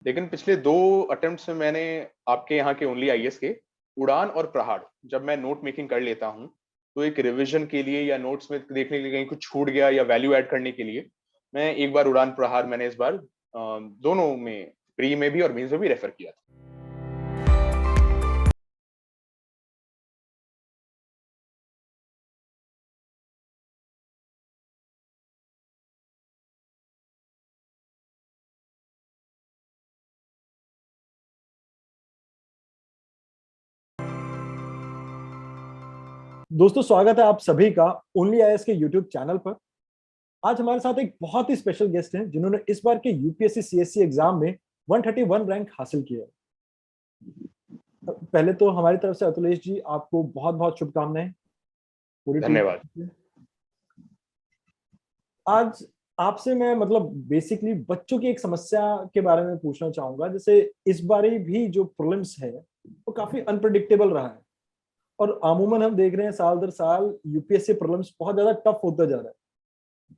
लेकिन पिछले 2 अटेम्प्ट्स में मैंने आपके यहाँ के ओनली आईएएस के उड़ान और प्रहार जब मैं नोट मेकिंग कर लेता हूँ, तो एक रिविजन के लिए या नोट्स में देखने के लिए कहीं कुछ छूट गया या वैल्यू ऐड करने के लिए, मैं एक बार उड़ान प्रहार मैंने इस बार दोनों में प्री में भी और मेंस में भी रेफर किया था। दोस्तों, स्वागत है आप सभी का ओनली आईएएस के यूट्यूब चैनल पर। आज हमारे साथ एक बहुत ही स्पेशल गेस्ट हैं जिन्होंने इस बार के यूपीएससी सीएससी एग्जाम में 131 रैंक हासिल किया है। पहले तो हमारी तरफ से अतुलेश जी आपको बहुत बहुत शुभकामनाएं पूरी टीम धन्यवाद। की। आज आपसे मैं बेसिकली बच्चों की एक समस्या के बारे में पूछना चाहूंगा। जैसे इस बार भी जो प्रीलिम्स है वो काफी अनप्रिडिक्टेबल रहा है और अमूमन हम देख रहे हैं साल दर साल यूपीएससी प्रीलिम्स बहुत ज्यादा टफ होता जा रहा है।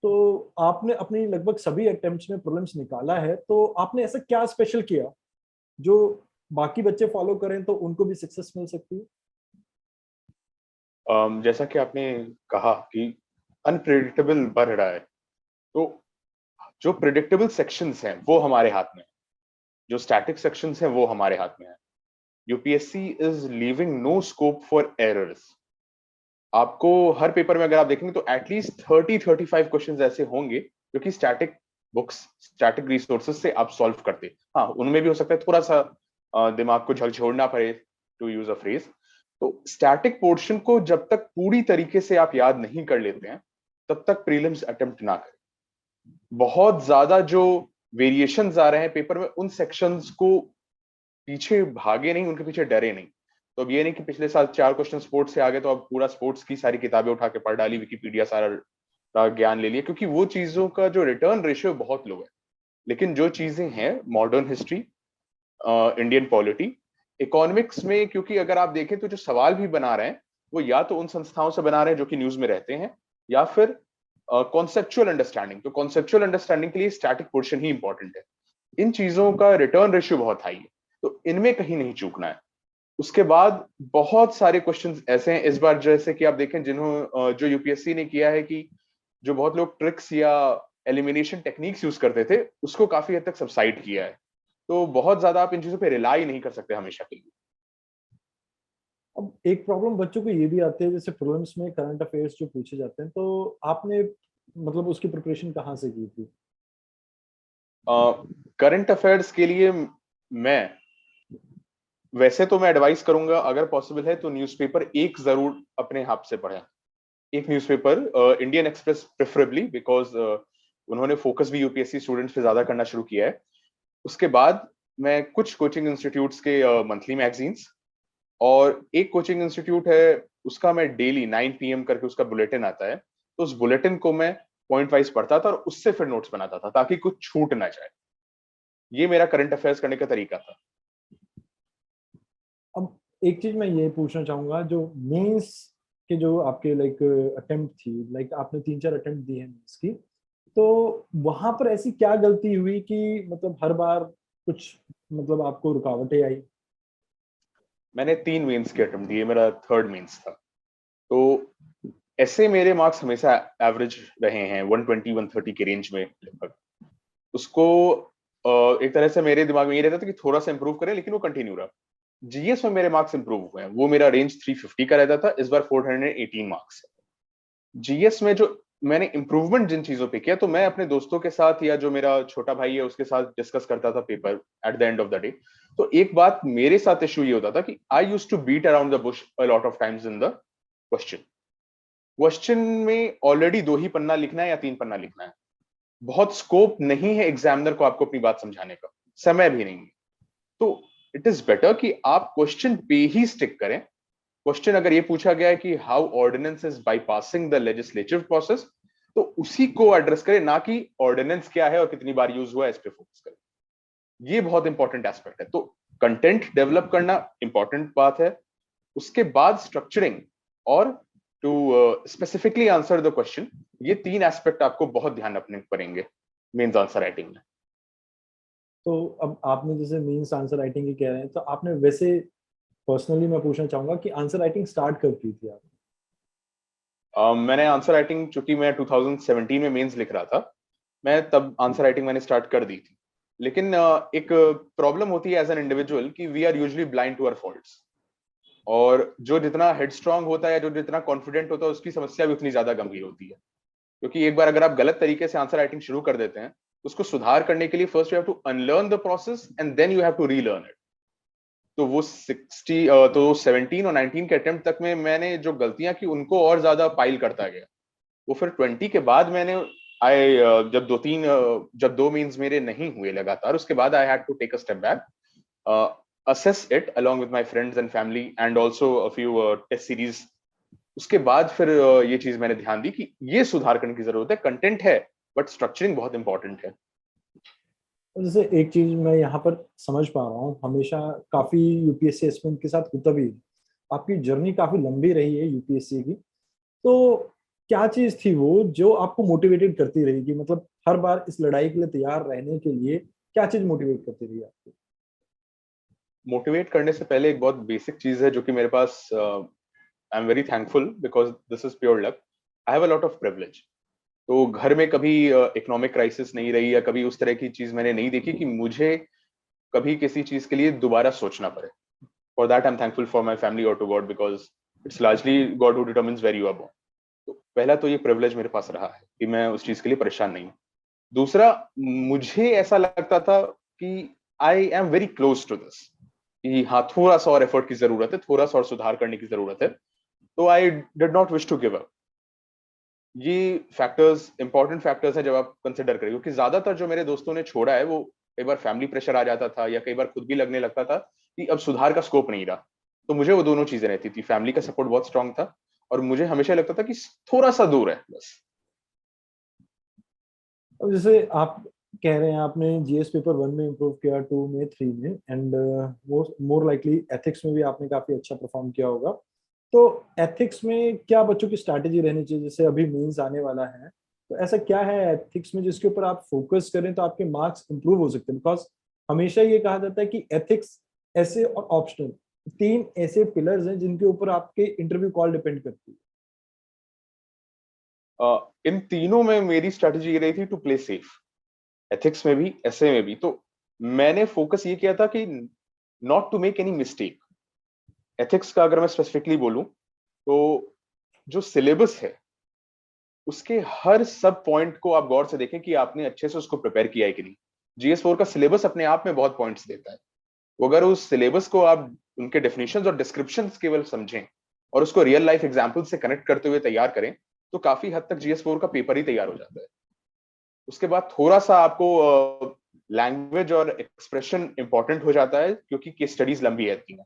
तो आपने अपनी लगभग सभी अटेम्प्ट्स में प्रीलिम्स निकाला है, तो आपने ऐसा क्या स्पेशल किया जो बाकी बच्चे फॉलो करें तो उनको भी सक्सेस मिल सकती है? जैसा कि आपने कहा कि अनप्रिडिक्टेबल बढ़ रहा है, तो जो प्रिडिक्टेबल सेक्शंस हैं वो हमारे हाथ में है, जो स्टैटिक सेक्शंस हैं वो हमारे हाथ में है। UPSC is leaving no scope for errors. आपको हर पेपर में अगर आप देखेंगे तो एटलीस्ट 30-35 क्वेश्चंस ऐसे होंगे जो कि स्टैटिक बुक्स, स्टैटिक रिसोर्सेज से आप सॉल्व करते। हाँ, उनमें भी हो सकता है थोड़ा सा दिमाग को झकझोरना पड़े, टू यूज अ फ्रेज। तो स्टैटिक पोर्शन को जब तक पूरी तरीके से आप याद नहीं कर लेते हैं, तब तक प्रीलिम्स अटेम्प्ट ना करें। बहुत ज्यादा जो वेरिएशंस आ रहे हैं पेपर में, उन सेक्शंस को पीछे भागे नहीं, उनके पीछे डरे नहीं। तो अब ये नहीं कि पिछले साल 4 क्वेश्चन स्पोर्ट्स से आ गए तो अब पूरा स्पोर्ट्स की सारी किताबें उठा के पढ़ डाली, विकिपीडिया सारा ज्ञान ले लिया, क्योंकि वो चीजों का जो रिटर्न रेशियो बहुत लो है। लेकिन जो चीजें हैं modern history, Indian polity, economics में, क्योंकि अगर आप देखें तो जो सवाल भी बना रहे हैं वो या तो उन संस्थाओं से बना रहे हैं जो कि न्यूज में रहते हैं, या फिर कॉन्सेप्चुअल अंडरस्टैंडिंग। तो कॉन्सेप्चुअल अंडरस्टैंडिंग के लिए स्टैटिक पोर्शन ही इंपॉर्टेंट है। इन चीजों का रिटर्न रेशियो बहुत हाई है, तो इनमें कहीं नहीं चूकना है। उसके बाद बहुत सारे क्वेश्चंस ऐसे हैं इस बार, जैसे कि आप देखें जो यूपीएससी ने किया है कि जो बहुत लोग ट्रिक्स या एलिमिनेशन टेक्निक्स यूज करते थे, उसको काफी हद तक सबसाइड किया है। तो बहुत ज्यादा आप इन चीजों पे रिलाई नहीं कर सकते हमेशा के लिए। अब एक प्रॉब्लम बच्चों को ये भी आती है, जैसे प्रीलिम्स में करंट अफेयर्स जो पूछे जाते हैं, तो आपने उसकी प्रिपरेशन कहाँ से की थी? करंट अफेयर्स के लिए मैं वैसे तो मैं एडवाइस करूंगा, अगर पॉसिबल है तो न्यूज़पेपर एक जरूर अपने हाथ से पढ़ें। एक newspaper, Indian express preferably, because उन्होंने फोकस भी यूपीएससी स्टूडेंट्स पे ज्यादा करना शुरू किया है। उसके बाद मैं कुछ कोचिंग इंस्टीट्यूट्स के मंथली मैगजीन्स, और एक कोचिंग इंस्टीट्यूट है उसका मैं डेली 9 PM करके उसका बुलेटिन आता है, तो उस बुलेटिन को मैं पॉइंट वाइज पढ़ता था और उससे फिर नोट्स बनाता था ताकि कुछ छूट ना जाए। ये मेरा करंट अफेयर्स करने का तरीका था। अब एक चीज मैं ये पूछना चाहूंगा, जो मेंस के जो आपके अटेम्प्ट थी, आपने 3-4 अटेम्प्ट दिए हैं मेंस की, तो वहां पर ऐसी क्या गलती हुई कि हर बार कुछ आपको रुकावटें आई? मैंने 3 मेंस के अटेम्प्ट दिए, मेरा थर्ड मेंस था। तो ऐसे मेरे मार्क्स हमेशा एवरेज रहे हैं, 120-130 के रेंज में लगभग। उसको एक तरह से मेरे दिमाग में ये रहता था कि थोड़ा सा इंप्रूव करें, लेकिन वो कंटिन्यू रहा। जीएस में मेरे मार्क्स इंप्रूव हुए हैं, वो मेरा रेंज 350 का रहता था, इस बार 418 मार्क्स है। जीएस में जो मैंने इंप्रूवमेंट जिन चीजों पे किया, तो मैं अपने दोस्तों के साथ या जो मेरा छोटा भाई है उसके साथ डिस्कस करता था paper eight the end of the day. तो एक बात मेरे साथ इशू ये होता था कि I used to beat around the bush a lot of times in the question. Question में ऑलरेडी 2 ही पन्ना लिखना है या 3 पन्ना लिखना है, बहुत स्कोप नहीं है एग्जामिनर को आपको अपनी बात समझाने का, समय भी नहीं है। तो इट इज बेटर कि आप क्वेश्चन पे ही स्टिक करें। क्वेश्चन अगर ये पूछा गया है कि how ordinance is bypassing the legislative process, तो उसी को एड्रेस करें, ना कि ऑर्डिनेंस क्या है और कितनी बार यूज हुआ है इस पे फोकस करें। ये बहुत इंपॉर्टेंट एस्पेक्ट है। तो कंटेंट डेवलप करना इंपॉर्टेंट बात है, उसके बाद स्ट्रक्चरिंग और to specifically answer the question, ये 3 एस्पेक्ट आपको बहुत ध्यान रखने पड़ेंगे मेंस आंसर राइटिंग में। तो अब आपने जैसे मीन्स आंसर राइटिंग की कह रहे हैं, तो आपने वैसे पर्सनली मैं पूछना चाहूंगा कि आंसर राइटिंग स्टार्ट कब की थी आपने? मैंने आंसर राइटिंग, चूंकि मैं 2017 में मेंस लिख रहा था, मैं तब आंसर राइटिंग मैंने स्टार्ट कर दी थी। लेकिन एक प्रॉब्लम होती है एज एन इंडिविजुअल कि we are usually blind to our faults, और जो जितना हेडस्ट्रांग होता है, जो जितना कॉन्फिडेंट होता है, उसकी समस्या भी उतनी ज्यादा गंभीर होती है। क्योंकि एक बार अगर आप गलत तरीके से आंसर राइटिंग शुरू कर देते हैं, उसको सुधार करने के लिए first you have to unlearn the process and then you have to relearn it. तो वो 60 तो 17 और 19 के अटेम्प्ट तक में मैंने जो गलतियां की उनको और ज्यादा पाइल करता गया। वो फिर 20 के बाद मैंने आई जब दो मीन्स मेरे नहीं हुए लगातार, उसके बाद I had to take a step back, assess it along with my friends and family and also a few test series। उसके बाद फिर ये चीज मैंने ध्यान दी कि ये सुधार करने की जरूरत है, कंटेंट है बट स्ट्रक्चरिंग बहुत इंपॉर्टेंट है। और जैसे एक चीज मैं यहाँ पर समझ पा रहा हूँ, हमेशा काफी यूपीएससी एस्पिरेंट के साथ होता भी है, आपकी जर्नी काफी लंबी रही है यूपीएससी की। तो क्या चीज थी वो जो आपको मोटिवेटेड करती रहेगी, मतलब हर बार इस लड़ाई के लिए तैयार रहने के लिए क्या चीज मोटिवेट करती रही आपको? मोटिवेट करने से पहले एक बहुत बेसिक चीज है जो कि मेरे पास, I am very thankful because this is pure luck, I have a lot of privilege. तो घर में कभी इकोनॉमिक क्राइसिस नहीं रही, या कभी उस तरह की चीज मैंने नहीं देखी कि मुझे कभी किसी चीज के लिए दोबारा सोचना पड़े। For that I am thankful for my family और to God, because it's largely God who determines where you are born. तो पहला तो ये प्रिविलेज मेरे पास रहा है कि मैं उस चीज के लिए परेशान नहीं हूँ। दूसरा, मुझे ऐसा लगता था कि I am very close to this, कि हाँ थोड़ा सा और एफर्ट की जरूरत है, थोड़ा सा और सुधार करने की जरूरत है। तो I did not wish to give up. ये फैक्टर्स इंपॉर्टेंट फैक्टर्स हैं जब आप कंसिडर करें, क्योंकि ज्यादातर जो मेरे दोस्तों ने छोड़ा है वो कई बार फैमिली प्रेशर आ जाता था, या कई बार खुद भी लगने लगता था कि अब सुधार का स्कोप नहीं रहा। तो मुझे वो दोनों चीजें रहती थी, फैमिली का सपोर्ट बहुत स्ट्रांग था, और मुझे हमेशा लगता था कि थोड़ा सा दूर है बस। अब जैसे आप कह रहे हैं आपने जीएस पेपर 1 में इम्प्रूव किया, 2 में, 3 में, एंड मोर लाइकली एथिक्स में भी आपने काफी अच्छा परफॉर्म किया होगा। तो एथिक्स में क्या बच्चों की स्ट्रैटेजी रहनी चाहिए, जैसे अभी मेंस आने वाला है, तो ऐसा क्या है एथिक्स में जिसके ऊपर आप फोकस करें तो आपके मार्क्स इंप्रूव हो सकते हैं? बिकॉज हमेशा ये कहा जाता है कि एथिक्स, ऐसे और ऑप्शनल, तीन ऐसे पिलर्स हैं जिनके ऊपर आपके इंटरव्यू कॉल डिपेंड करती है। इन तीनों में मेरी स्ट्रेटेजी ये रही थी टू प्ले सेफ, एथिक्स में भी ऐसे में भी। तो मैंने फोकस ये किया था कि not to make any mistake. Ethics का अगर मैं स्पेसिफिकली बोलूं, तो जो सिलेबस है उसके हर सब पॉइंट को आप गौर से देखें कि आपने अच्छे से उसको प्रिपेयर किया है कि नहीं। जीएस4 का सिलेबस अपने आप में बहुत पॉइंट्स देता है। तो अगर उस सिलेबस को आप उनके डेफिनेशंस और डिस्क्रिप्शंस केवल समझें और उसको रियल लाइफ एग्जांपल से कनेक्ट करते हुए तैयार करें, तो काफी हद तक जीएस4 का पेपर ही तैयार हो जाता है। उसके बाद थोड़ा सा आपको लैंग्वेज और एक्सप्रेशन इंपॉर्टेंट हो जाता है, क्योंकि केस स्टडीज लंबी रहती हैं।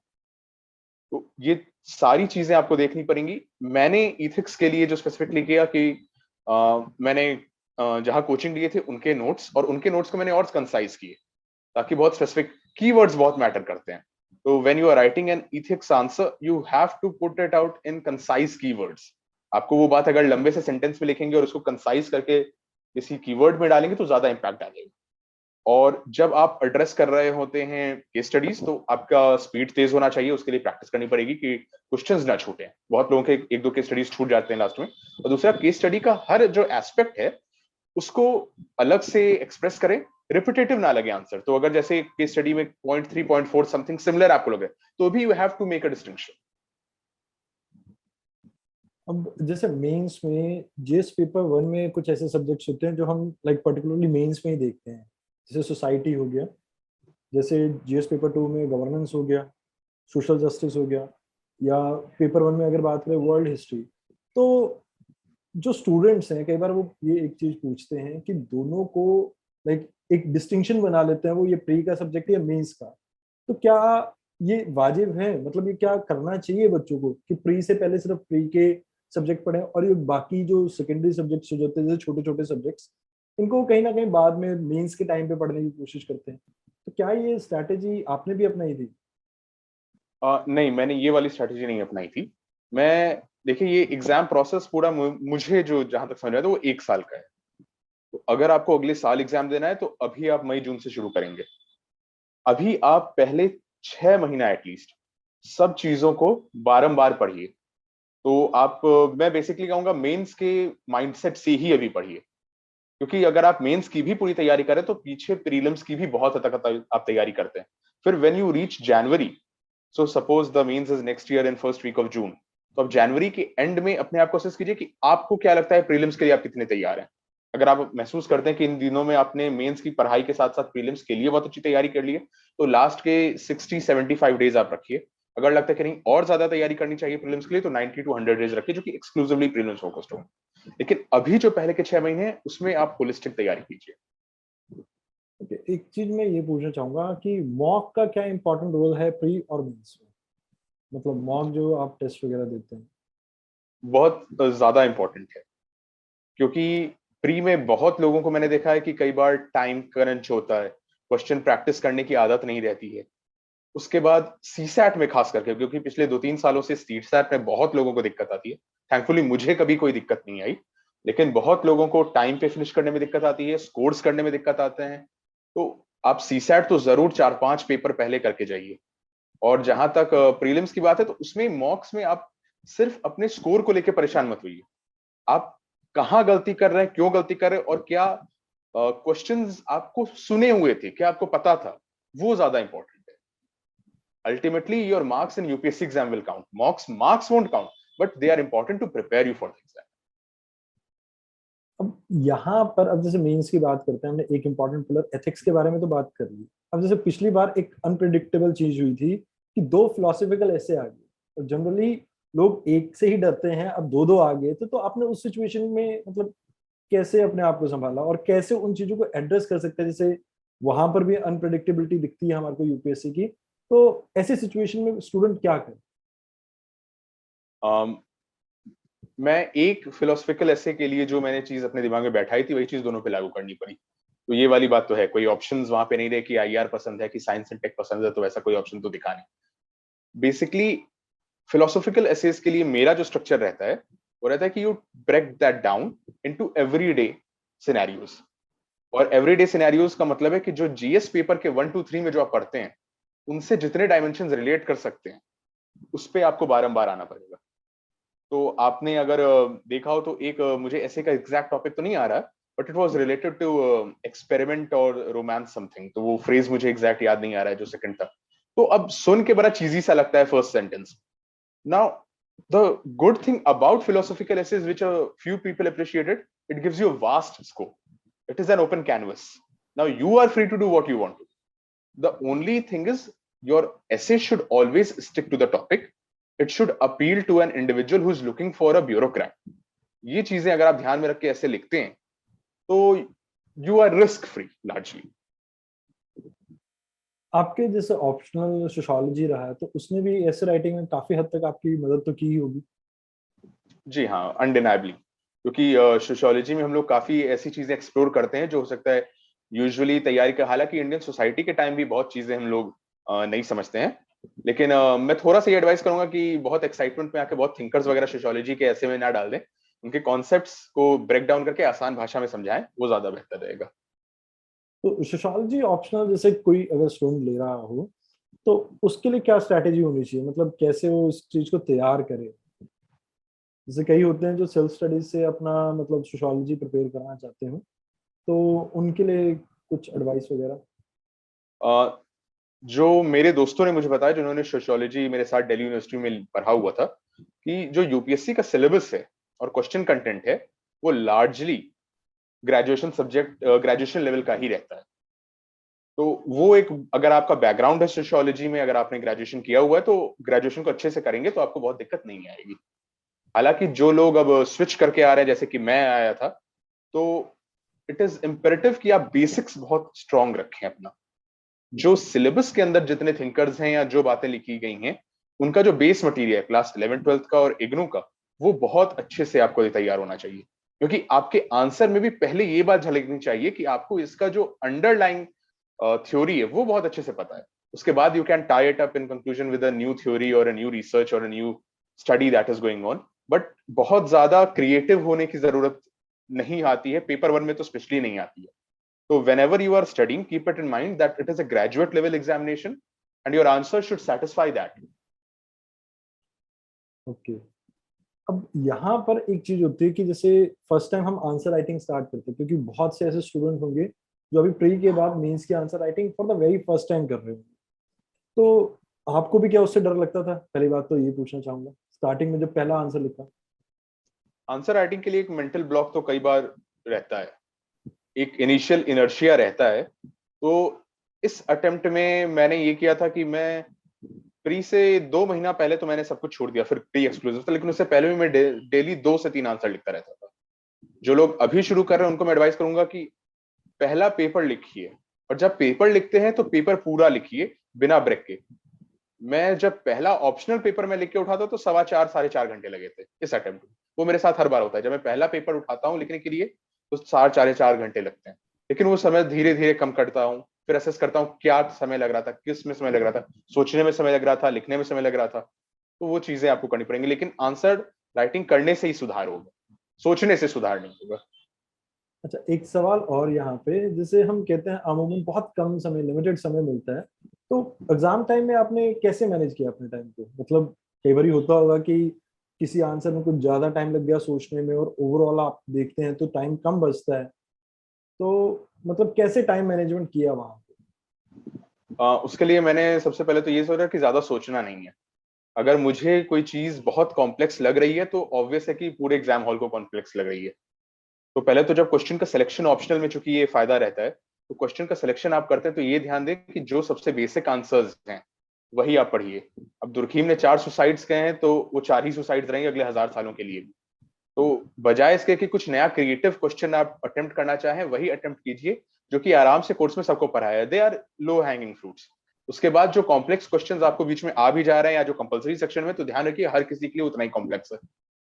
तो ये सारी चीजें आपको देखनी पड़ेंगी। मैंने इथिक्स के लिए जो स्पेसिफिकली किया कि मैंने जहां कोचिंग लिए थे उनके नोट्स, और उनके नोट्स को मैंने और कंसाइज किए, ताकि बहुत स्पेसिफिक कीवर्ड्स बहुत मैटर करते हैं। तो when you are writing an ethics answer, you have to put it out in concise keywords. आपको वो बात अगर लंबे से सेंटेंस में लिखेंगे और उसको कंसाइज करके किसी कीवर्ड में डालेंगे तो ज्यादा इंपैक्ट डालेगा। और जब आप एड्रेस कर रहे होते हैं केस स्टडीज, तो आपका स्पीड तेज होना चाहिए, उसके लिए प्रैक्टिस करनी पड़ेगी कि क्वेश्चंस ना छूटे। बहुत लोगों के एक दो केस स्टडीज छूट जाते हैं लास्ट में। और दूसरा, केस स्टडी का हर जो एस्पेक्ट है उसको अलग से एक्सप्रेस करें, रिपीटेटिव ना लगे आंसर। तो अगर जैसे केस स्टडी में 0.3 0.4 समथिंग सिमिलर आपको लगे, तो भी you have to make a distinction. अब जैसे मेंस में जीएस पेपर 1 में कुछ ऐसे सब्जेक्ट्स होते हैं जो हम लाइक पर्टिकुलरली मेंस में ही देखते हैं, जैसे सोसाइटी हो गया, जैसे जीएस पेपर 2 में गवर्नेंस हो गया, सोशल जस्टिस हो गया, या पेपर 1 में अगर बात करें वर्ल्ड हिस्ट्री। तो जो स्टूडेंट्स हैं कई बार वो ये एक चीज पूछते हैं कि दोनों को लाइक एक डिस्टिंक्शन बना लेते हैं, वो ये प्री का सब्जेक्ट या मेंस का। तो क्या ये वाजिब है, मतलब ये क्या करना चाहिए बच्चों को कि प्री से पहले सिर्फ प्री के सब्जेक्ट पढ़ें और ये बाकी जो सेकेंडरी सब्जेक्ट्स हो जाते हैं जैसे छोटे छोटे सब्जेक्ट्स, इनको कहीं ना कहीं बाद में मेंस के टाइम पे पढ़ने की कोशिश करते हैं? तो क्या ये स्ट्रैटेजी आपने भी अपनाई थी? नहीं, मैंने ये वाली स्ट्रेटेजी नहीं अपनाई थी। मैं, देखिए, ये एग्जाम प्रोसेस पूरा मुझे जो जहां तक समझ आया था वो 1 साल का है। तो अगर आपको अगले साल एग्जाम देना है तो अभी आप मई जून से शुरू करेंगे। अभी आप पहले 6 महीना एटलीस्ट सब चीजों को बारंबार पढ़िए। तो आप मैं बेसिकली कहूंगा मेंस के माइंडसेट से ही अभी पढ़िए, क्योंकि अगर आप मेंस की भी पूरी तैयारी करें तो पीछे प्रीलिम्स की भी बहुत हद तक आप तैयारी करते हैं। फिर when you reach January, so suppose the mains is next year in first week of June, तो आप जनवरी के एंड में अपने आप को असेस कीजिए कि आपको क्या लगता है प्रीलिम्स के लिए आप कितने तैयार हैं। अगर आप महसूस करते हैं कि इन दिनों में आपने मेंस की पढ़ाई के साथ साथ प्रीलिम्स के लिए बहुत अच्छी तैयारी कर ली है, तो लास्ट के 60-75 डेज आप रखिए। अगर लगता है कि नहीं और ज्यादा तैयारी करनी चाहिए प्रीलिम्स के लिए, तो 90 to 100 डेज रखिए जो कि एक्सक्लूसिवली प्रीलिम्स फोकस्ड हो। लेकिन अभी जो पहले के 6 महीने हैं उसमें आप होलिस्टिक तैयारी कीजिए। Okay, एक चीज मैं ये पूछना चाहूंगा कि मॉक का क्या इंपॉर्टेंट रोल है प्री और मेंस में, मतलब मॉक जो आप टेस्ट वगैरह देते हैं। बहुत ज्यादा इंपॉर्टेंट है, क्योंकि प्री में बहुत लोगों को मैंने देखा है कि कई बार टाइम क्रंच होता है, क्वेश्चन प्रैक्टिस करने की आदत नहीं रहती है। उसके बाद सीसैट में खास करके, क्योंकि पिछले 2-3 सालों से सीसैट में बहुत लोगों को दिक्कत आती है। थैंकफुली मुझे कभी कोई दिक्कत नहीं आई, लेकिन बहुत लोगों को टाइम पे फिनिश करने में दिक्कत आती है, स्कोर्स करने में दिक्कत आते हैं। तो आप सीसैट तो जरूर 4-5 पेपर पहले करके जाइए। और जहां तक प्रीलिम्स की बात है, तो उसमें मॉक्स में आप सिर्फ अपने स्कोर को लेकर परेशान मत होइए। आप कहाँ गलती कर रहे हैं, क्यों गलती कर रहे हैं, और क्या क्वेश्चंस आपको सुने हुए थे, क्या आपको पता था, वो ज्यादा इंपॉर्टेंट है। Ultimately your marks in UPSC exam will count, marks won't count, but they are important to prepare you for the exam. अब यहाँ पर अब जैसे मेंस की बात करते हैं, हमने एक इंपॉर्टेंट पिलर एथिक्स के बारे में तो बात कर ली। अब जैसे पिछली बार एक अनप्रिडिक्टेबल चीज हुई थी कि दो फिलोसफिकल ऐसे आ गए, और जनरली लोग एक से ही डरते हैं, अब दो दो आ गए। तो आपने उस सिचुएशन में मतलब कैसे अपने आप को संभाला और कैसे उन चीजों को एड्रेस कर सकते हैं, जैसे वहां पर भी अनप्रिडिक्टेबिलिटी दिखती है हमारे को यूपीएससी की। तो ऐसे सिचुएशन में स्टूडेंट क्या करे? um, मैं एक फिलोसफिकल ऐसे के लिए जो मैंने चीज अपने दिमाग में बैठाई थी, वही चीज दोनों पे लागू करनी पड़ी। तो ये वाली बात तो है, कोई ऑप्शंस वहां पे नहीं रहे कि आईआर पसंद है कि साइंस एंड टेक पसंद है, तो वैसा कोई ऑप्शन तो दिखा नहीं। बेसिकली फिलोसॉफिकल एसेस के लिए मेरा जो स्ट्रक्चर रहता है, वो रहता है कि you break that down into everyday scenarios. और एवरीडे सिनेरियोज का मतलब है कि जो जीएस पेपर के 1 2 3 में जो आप पढ़ते हैं, उनसे जितने डायमेंशन रिलेट कर सकते हैं, उस पे आपको बारंबार आना पड़ेगा। तो आपने अगर देखा हो तो एक मुझे ऐसे का एग्जैक्ट टॉपिक तो नहीं आ रहा, but it was related to experiment और रोमांस समथिंग, तो वो फ्रेज मुझे एग्जैक्ट याद नहीं आ रहा है जो सेकंड था। तो अब सुन के बड़ा चीजी सा लगता है first sentence. Now, the good thing about philosophical essays, which a few people appreciated, it gives you a vast scope. It is an open canvas. Now, you are free to do what you want to. The only thing is, your essay should always stick to the topic. It should appeal to an individual who is looking for a bureaucrat. ये चीजें अगर आप ध्यान में रख के ऐसे लिखते हैं, तो you are risk free largely. आपके जैसे ऑप्शनल सोशियोलॉजी रहा है, तो उसने भी ऐसे राइटिंग में काफी हद तक आपकी मदद तो की ही होगी। जी हाँ, अनडिनाइबली, क्योंकि सोशियोलॉजी में हम लोग काफी ऐसी चीजें एक्सप्लोर करते हैं जो हो सकता है यूजुअली तैयारी का, हालांकि इंडियन सोसाइटी के टाइम भी बहुत चीजें हम लोग नहीं समझते हैं। लेकिन मैं थोड़ा सा ये एडवाइस करूंगा कि बहुत एक्साइटमेंट में आके बहुत थिंकर्स वगैरह सोशियोलॉजी के ऐसे में ना डाल दें। उनके कॉन्सेप्ट्स को ब्रेक डाउन करके आसान भाषा में समझाएं, वो ज्यादा बेहतर रहेगा। तो सोशियोलॉजी ऑप्शनल जैसे कोई अगर स्टूडेंट ले रहा हो, तो उसके लिए क्या स्ट्रैटेजी होनी चाहिए, मतलब कैसे वो इस चीज को तैयार करे? जैसे कई होते हैं जो सेल्फ स्टडीज से अपना मतलब सोशियोलॉजी प्रिपेयर करना चाहते हो, तो उनके लिए कुछ एडवाइस वगैरह। अ, जो मेरे दोस्तों ने मुझे बताया जिन्होंने सोशियोलॉजी मेरे साथ दिल्ली यूनिवर्सिटी में पढ़ा हुआ था, कि जो यूपीएससी का सिलेबस है और क्वेश्चन कंटेंट है, वो लार्जली ग्रेजुएशन लेवल का ही रहता है। तो वो एक, अगर आपका बैकग्राउंड है सोशियोलॉजी में, अगर आपने ग्रेजुएशन किया हुआ है, तो ग्रेजुएशन को अच्छे से करेंगे तो आपको बहुत दिक्कत नहीं आएगी। हालांकि जो लोग अब स्विच करके आ रहे हैं, जैसे कि मैं आया था, तो इट इज इम्पेरेटिव कि आप बेसिक्स बहुत स्ट्रांग रखें अपना। जो सिलेबस के अंदर जितने थिंकर्स हैं या जो बातें लिखी गई हैं, उनका जो base material class 11th 12th का और इग्नू का, वो बहुत अच्छे से आपको तैयार होना चाहिए। क्योंकि आपके आंसर में भी पहले ये बात झलकनी चाहिए कि आपको इसका जो अंडरलाइन थ्योरी है वो बहुत अच्छे से पता है। उसके बाद you can tie it up in conclusion with a new theory और अ न्यू रिसर्च और a new study that is going on. But बहुत ज्यादा क्रिएटिव होने की जरूरत नहीं आती है, पेपर 1 में तो स्पेशली नहीं आती है। So whenever you are studying, keep it in mind that it is a graduate level examination and your answer should satisfy that. Okay. अब यहाँ पर एक चीज होती है कि जैसे फर्स्ट टाइम हम आंसर राइटिंग स्टार्ट करते हैं, क्योंकि बहुत से ऐसे स्टूडेंट होंगे जो अभी प्री के बाद मेंस की answer writing for the very first time कर रहे होंगे। तो आपको भी क्या उससे डर लगता था? पहली बात तो ये पूछना चाहूंगा, स्टार्टिंग में जब पहला आंसर लिखा। आंसर राइटिंग के लिए एक मेंटल ब्लॉक तो कई बार रहता है, एक इनिशियल इनर्शिया रहता है। तो इस अटेम्प्ट में मैंने ये किया था कि मैं प्री से 2 महीना पहले तो मैंने सब कुछ छोड़ दिया, फिर प्री एक्सक्लूसिव था, लेकिन उससे पहले भी मैं डेली 2 से 3 आंसर लिखता रहता था। जो लोग अभी शुरू कर रहे हैं उनको मैं एडवाइस करूंगा कि पहला पेपर लिखिए, और जब पेपर लिखते हैं तो पेपर पूरा लिखिए बिना ब्रेक के। मैं जब पहला ऑप्शनल पेपर में लिख के उठाता तो 4.25 साढ़े 4 घंटे लगे थे इस अटेम्प्ट में। वो मेरे साथ हर बार होता है, जब मैं पहला पेपर उठाता हूँ लिखने के लिए तो 4.25 घंटे लगते हैं, लेकिन वो समय धीरे धीरे कम करता हूँ, फिर असेस करता हूँ क्या समय लग रहा था, किस में समय लग रहा था, सोचने में समय लग रहा था, लिखने में समय लग रहा था। तो वो चीजें आपको करनी पड़ेंगी, लेकिन आंसर राइटिंग करने से ही सुधार होगा, सोचने से सुधार नहीं होगा। अच्छा, एक सवाल और यहाँ पे, जैसे हम कहते हैं अमूमन बहुत कम समय, लिमिटेड समय मिलता है, तो एग्जाम टाइम में आपने कैसे मैनेज किया अपने टाइम को? मतलब कई बार होता होगा कि किसी आंसर में कुछ ज्यादा टाइम लग गया सोचने में और ओवरऑल आप देखते हैं तो टाइम कम बचता है, तो मतलब कैसे टाइम मैनेजमेंट किया वहां पे? उसके लिए मैंने सबसे पहले तो ये सोचा कि ज्यादा सोचना नहीं है। अगर मुझे कोई चीज बहुत कॉम्प्लेक्स लग रही है तो ऑब्वियस है कि पूरे एग्जाम हॉल को कॉम्प्लेक्स लग रही है। तो पहले तो जब क्वेश्चन का सिलेक्शन ऑप्शनल में चूंकि ये फायदा रहता है, तो क्वेश्चन का सिलेक्शन आप करते हैं तो ये ध्यान दें कि जो सबसे बेसिक आंसर्स हैं वही आप पढ़िए। अब दुर्खीम ने 4 सुसाइड्स कहे हैं तो वो 4 ही सुसाइड्स रहेंगे अगले 1000 सालों के लिए भी। तो बजाय इसके कि कुछ नया क्रिएटिव क्वेश्चन आप अटेम्प्ट करना चाहें, वही अटेम्प्ट कीजिए जो कि आराम से कोर्स में सबको पढ़ाया है, they are low hanging fruits. उसके बाद जो कॉम्प्लेक्स क्वेश्चंस आपको बीच में आ भी जा रहे हैं या जो कंपलसरी सेक्शन में, तो ध्यान रखिए हर किसी के लिए उतना ही कॉम्प्लेक्स है।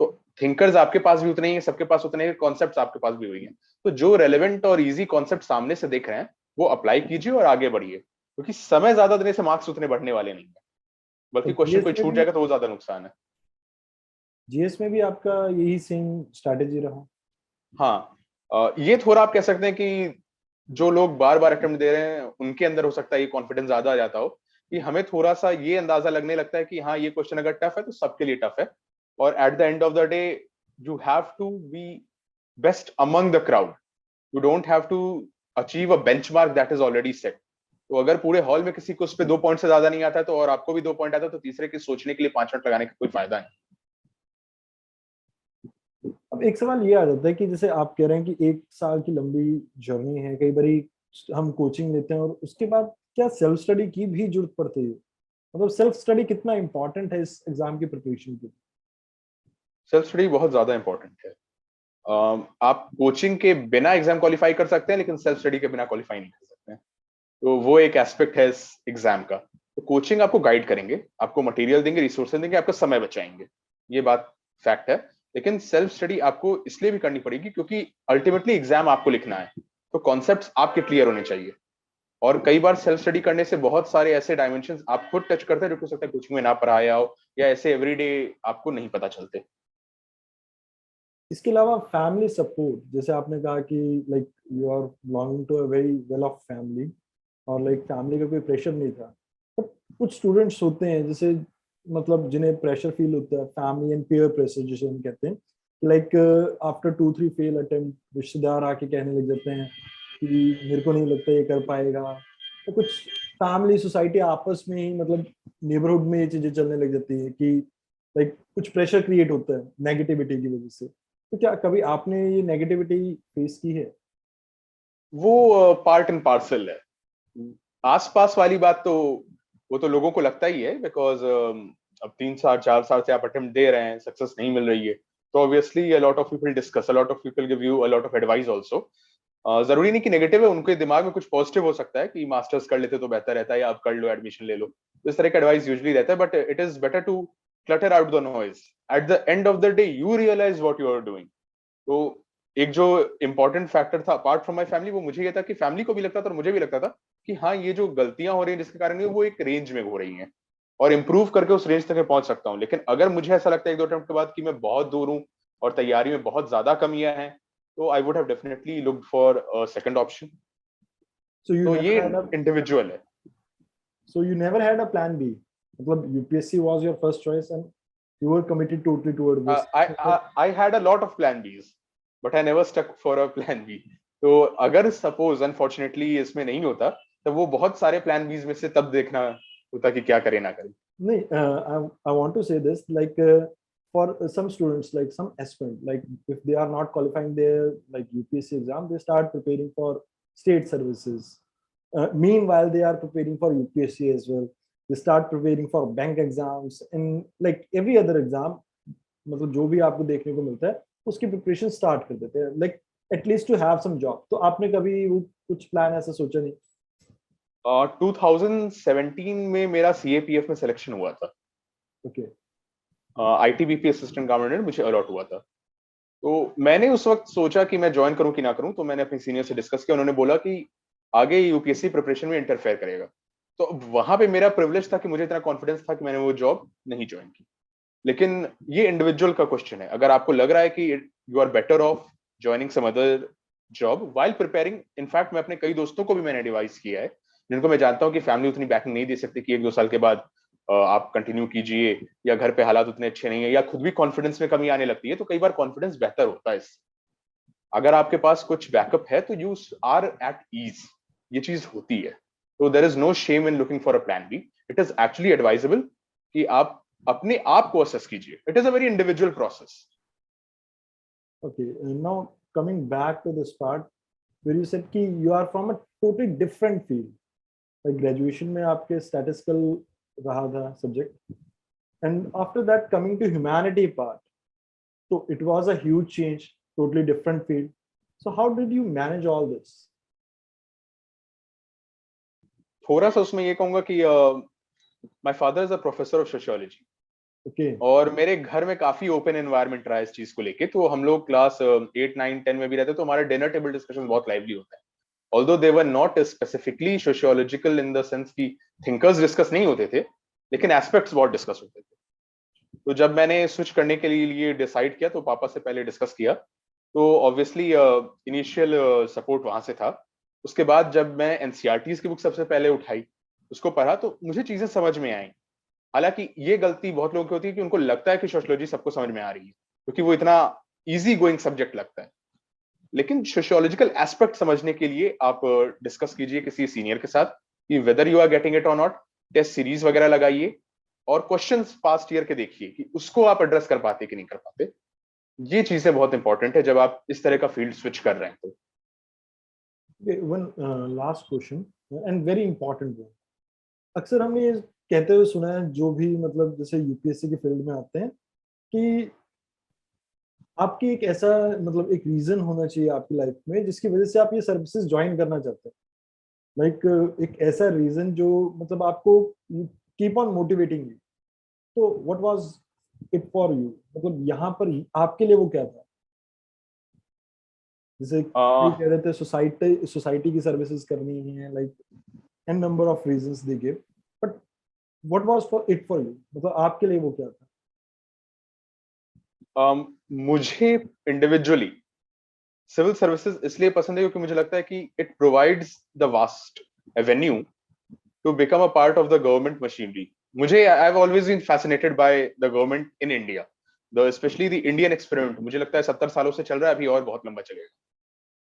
तो थिंकर्स आपके पास भी उतने ही हैं, सबके पास उतने ही कॉन्सेप्ट्स आपके पास भी वही हैं। तो जो रेलेवेंट और इजी कॉन्सेप्ट सामने से देख रहे हैं वो अप्लाई कीजिए और आगे बढ़िए, क्योंकि समय ज्यादा देने से मार्क्स उतने बढ़ने वाले नहीं है, और बल्कि क्वेश्चन जीएस कोई में छूट भी, जाएगा तो वो ज्यादा नुकसान है। जीएस में भी आपका यही सेम स्ट्रैटेजी रहा? हाँ, ये थोड़ा आप कह सकते हैं कि जो लोग बार बार अटेम्प्ट दे रहे हैं उनके अंदर हो सकता है ये कॉन्फिडेंस ज्यादा आ जाता हो कि हमें थोड़ा सा ये अंदाजा लगने लगता है कि हाँ ये क्वेश्चन अगर टफ है तो सबके लिए टफ है, और at the end of the day you have to be best among the crowd, you don't have to achieve a benchmark that is already set. तो अगर पूरे हॉल में किसी को उस पर 2 पॉइंट से ज्यादा नहीं आता है तो और आपको भी 2 पॉइंट आता है, तो तीसरे के सोचने के लिए 5 मिनट लगाने का कोई फायदा नहीं। अब एक सवाल ये आ जाता है कि जैसे आप कह रहे हैं कि 1 साल की लंबी जर्नी है, कई बारी हम कोचिंग लेते हैं और उसके बाद क्या सेल्फ स्टडी की भी जरूरत पड़ती है? मतलब सेल्फ स्टडी कितना इंपॉर्टेंट है इस एग्जाम की प्रिपरेशन के? सेल्फ स्टडी बहुत ज्यादा इंपॉर्टेंट है। आप कोचिंग के बिना एग्जाम क्वालिफाई कर सकते हैं, लेकिन सेल्फ स्टडी के बिना क्वालिफाई नहीं कर सकते हैं। तो वो एक एस्पेक्ट है इस एग्जाम का। तो कोचिंग आपको गाइड करेंगे, आपको मटेरियल देंगे, रिसोर्सेज देंगे, आपका समय बचाएंगे, ये बात फैक्ट है। लेकिन सेल्फ स्टडी आपको इसलिए भी करनी पड़ेगी क्योंकि अल्टीमेटली एग्जाम आपको लिखना है, तो कॉन्सेप्ट्स आपके क्लियर होने चाहिए। और कई बार सेल्फ स्टडी करने से बहुत सारे ऐसे डायमेंशंस आप खुद टच करते हैं जो हो सकता है कोचिंग में ना पढ़ाया हो, या ऐसे एवरीडे आपको नहीं पता चलते। इसके अलावा फैमिली सपोर्ट, जैसे आपने कहा कि like you are belonging to a very well off family, और लाइक फैमिली का कोई प्रेशर नहीं था, बट कुछ स्टूडेंट्स होते हैं जैसे मतलब जिन्हें प्रेशर फील होता है, फैमिली एंड पीयर प्रेशर जिसे हम कहते हैं, लाइक आफ्टर 2-3 फेल अटेम्प्ट रिश्तेदार आके कहने लग जाते हैं कि मेरे को नहीं लगता ये कर पाएगा। तो कुछ फैमिली सोसाइटी आपस में ही, मतलब नेबरहुड में ये चीजें चलने लग जाती है कि लाइक कुछ प्रेशर क्रिएट होता है नेगेटिविटी की वजह से। तो क्या कभी आपने ये नेगेटिविटी फेस की है? वो पार्ट एंड पार्सल है। आसपास वाली बात तो वो तो लोगों को लगता ही है, बिकॉज अब 3 साल 4 साल से आप अटेम्प्ट दे रहे हैं, सक्सेस नहीं मिल रही है, तो obviously a lot of people discuss, a lot of people give you a lot of advice also. जरूरी नहीं कि नेगेटिव है, उनके दिमाग में कुछ पॉजिटिव हो सकता है कि मास्टर्स कर लेते तो बेहतर रहता है, या आप कर लो, एडमिशन ले लो, तो इस तरह का एडवाइस यूजुअली रहता है। But it is better to clutter out the noise. At the end of the day you realise what you are doing. तो एक जो इम्पोर्टेंट फैक्टर था अपार्ट फ्रॉम माय फैमिली, वो मुझे ये था कि फैमिली को भी लगता था और मुझे भी लगता था कि हाँ ये जो गलतियां हो रही हैं जिसके कारण वो एक रेंज में हो रही हैं, और इम्प्रूव करके उस रेंज तक मैं पहुंच सकता हूँ। लेकिन अगर मुझे ऐसा लगता है 1-2 अटेम्प्ट के बाद कि मैं बहुत दूर हूँ और तैयारी में बहुत ज्यादा कमियां हैं, तो I would have definitely looked for second option. So you तो never ये had a इंडिविजुअल है. so you never had a plan B. मतलब UPSC was your first choice and you were committed totally towards this. I had a lot of plan Bs, but I never stuck for a plan B. तो अगर suppose unfortunately इसमें नहीं होता तो वो बहुत सारे प्लान बीज में से तब देखना होता कि क्या करें ना करें. नहीं, I want to say this, like for some students, like some aspirant, like if they are not qualifying their like UPSC exam, they start preparing for state services. Meanwhile, they are preparing for UPSC as well. They start preparing for bank exams and like every other exam. मतलब जो भी आपको देखने को मिलता है उसकी preparation start कर देते हैं, like at least to have some job. तो आपने कभी वो कुछ प्लान ऐसा सोचा नहीं? 2017 में मेरा CAPF में सिलेक्शन हुआ था. ओके. ITBP असिस्टेंट गवर्नमेंट मुझे अलॉट हुआ था. तो मैंने उस वक्त सोचा कि मैं ज्वाइन करूं कि ना करूं. तो मैंने अपने सीनियर से डिस्कस किया. उन्होंने बोला कि आगे यूपीएससी प्रिपरेशन में इंटरफेयर करेगा. तो वहां पे मेरा प्रिविलेज था कि मुझे इतना कॉन्फिडेंस था कि मैंने वो जॉब नहीं ज्वाइन की. लेकिन ये इंडिविजुअल का क्वेश्चन है. अगर आपको लग रहा है कि you are better off joining some other job while preparing. In fact मैं अपने कई दोस्तों को भी मैंने एडवाइस किया है जिनको मैं जानता हूँ कि फैमिली उतनी बैकिंग नहीं दे सकती कि 1-2 साल के बाद आप कंटिन्यू कीजिए, या घर पे हालात उतने अच्छे नहीं है, या खुद भी कॉन्फिडेंस में कमी आने लगती है. तो कई बार कॉन्फिडेंस बेहतर होता है इससे. अगर आपके पास कुछ बैकअप है तो यू आर एट ईज. ये चीज होती है. तो there is no shame in looking for a plan B. It is actually advisable कि आप अपने आप को असेस कीजिए. It is a very individual process. Okay, now coming back to this part where you said कि you are from a totally different field. Like graduation में आपके statistical रहा था subject, and after that coming to humanity part, so it was a huge change, totally different field. So how did you manage all this? थोड़ा सा उसमें ये कहूंगा कि my father is a professor of sociology. Okay, और मेरे घर में काफी ओपन एनवायरनमेंट रहा है इस चीज को लेके. तो हम लोग क्लास 8, 9, 10 में भी रहते तो हमारा डिनर टेबल डिस्कशन बहुत लाइवली होता है. Although they were not specifically sociological in the sense की थिंकर्स डिस्कस नहीं होते थे, लेकिन एस्पेक्ट्स बहुत डिस्कस होते थे. तो जब मैंने स्विच करने के लिए डिसाइड किया तो पापा से पहले डिस्कस किया. तो ऑब्वियसली इनिशियल सपोर्ट वहां से था. उसके बाद जब मैं एनसीईआरटीज की बुक सबसे पहले उठाई, उसको पढ़ा, तो मुझे चीजें समझ में आई. हालांकि ये गलती बहुत लोगों की होती है कि उनको लगता है कि सोशियोलॉजी सबको समझ में आ रही है क्योंकि वो इतना इजी गोइंग सब्जेक्ट लगता है. लेकिन सोशियोलॉजिकल एस्पेक्ट समझने के लिए आप डिस्कस कीजिए किसी सीनियर के साथ कि whether you are getting it और नॉट. टेस्ट सीरीज वगैरह लगाइए और क्वेश्चंस पास्ट ईयर के देखिए कि उसको आप एड्रेस कर पाते कि नहीं कर पाते. ये चीजें बहुत इंपॉर्टेंट है जब आप इस तरह का फील्ड स्विच कर रहे हैं. तो okay, one last question and very important one. अक्सर हमने ये कहते हुए सुना है जो भी मतलब जैसे यूपीएससी के फील्ड में आते हैं कि आपकी एक ऐसा मतलब एक रीजन होना चाहिए आपकी लाइफ में जिसकी वजह से आप ये सर्विसेज ज्वाइन करना चाहते हैं. लाइक एक ऐसा रीजन जो मतलब आपको कीप ऑन मोटिवेटिंग यू. तो what was it for you? मतलब यहाँ पर आपके लिए वो क्या था? जैसे कई कह रहे थे सोसाइटी की सर्विसेज करनी है, like an number of reasons they give, but what was for it for you? मतलब आपके लिए वो क्या था? मुझे इंडिविजुअली सिविल सर्विसेज इसलिए पसंद है क्योंकि मुझे लगता है कि it provides the vast avenue to become a part of the government machinery. मुझे I have always been fascinated by the government in India, the specially the Indian experiment. मुझे लगता है 70 सालों से चल रहा है, अभी और बहुत लंबा चलेगा.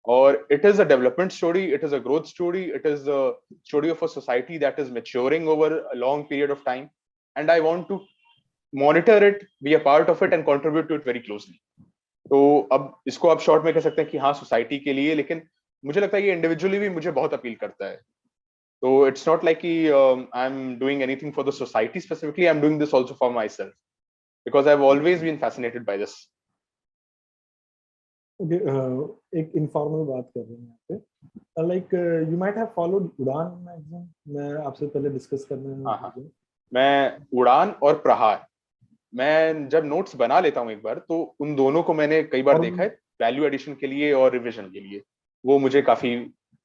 और it is a development story, it is a growth story, it is a story of a society that is maturing over a long period of time, and I want to monitor it, be a part of it and contribute to it very closely. तो अब इसको आप short में कह सकते हैं कि हाँ सोसाइटी के लिए, लेकिन मुझे लगता है ये इंडिविजुअली भी मुझे बहुत अपील करता है. तो इट्स नॉट लाइक कि I am doing anything for the society specifically, I am doing this also for my self because I have always been fascinated by this. Okay, एक इनफॉर्मल बात कर रहे हैं यहाँ पे. Like you might have followed Udaan magazine. मैं आपसे पहले डिस्कस करना हाँ, मैं उड़ान और प्रहार, मैं जब नोट्स बना लेता हूँ एक बार, तो उन दोनों को मैंने कई बार देखा है वैल्यू एडिशन के लिए और रिवीजन के लिए. वो मुझे काफी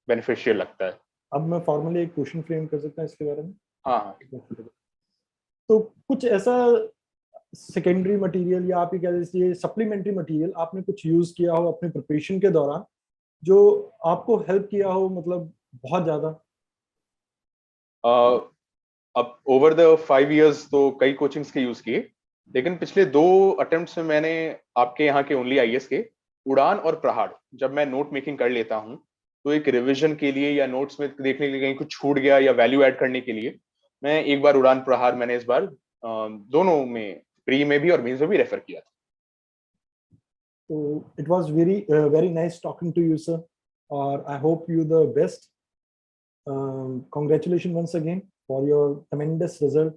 बेनिफिशियल लगता है. अब मैं फॉर्मली एक क्वेश्चन फ्रेम कर सकता हूँ इसके बारे में? हाँ. तो कुछ ऐसा सेकेंडरी मटेरियल या आप ये कह दीजिए सप्लीमेंट्री मटेरियल आपने कुछ यूज किया हो अपने प्रिपरेशन के दौरान जो आपको हेल्प किया हो, मतलब बहुत ज्यादा? अब ओवर द 5 इयर्स तो कई कोचिंग्स के यूज किए, लेकिन पिछले 2 अटेम्प्ट्स में मैंने आपके यहाँ के ओनली आईएएस के उड़ान और प्रहार, जब मैं नोट मेकिंग कर लेता हूँ तो एक रिवीजन के लिए या नोट्स में देखने के लिए कहीं कुछ छूट गया या वैल्यू ऐड करने के लिए मैं एक बार उड़ान प्रहार मैंने इस बार दोनों में, प्री में भी और मेंस में भी रेफर किया था। तो it was very very nice talking to you sir, और I hope you the best. Congratulations once again for your tremendous result.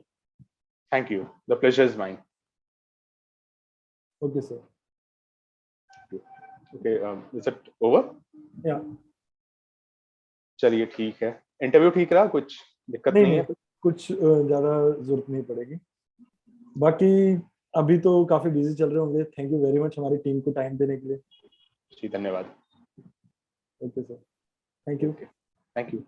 Thank you, the pleasure is mine. Okay, sir. Okay, is it over? Yeah. चलिए ठीक है, interview ठीक रहा, कुछ दिक्कत नहीं नहीं नहीं, है? कुछ ज्यादा जरूरत नहीं पड़ेगी. बाकी अभी तो काफी बिजी चल रहे होंगे. थैंक यू वेरी मच हमारी टीम को टाइम देने के लिए. जी धन्यवाद. Okay sir, thank you. Thank you.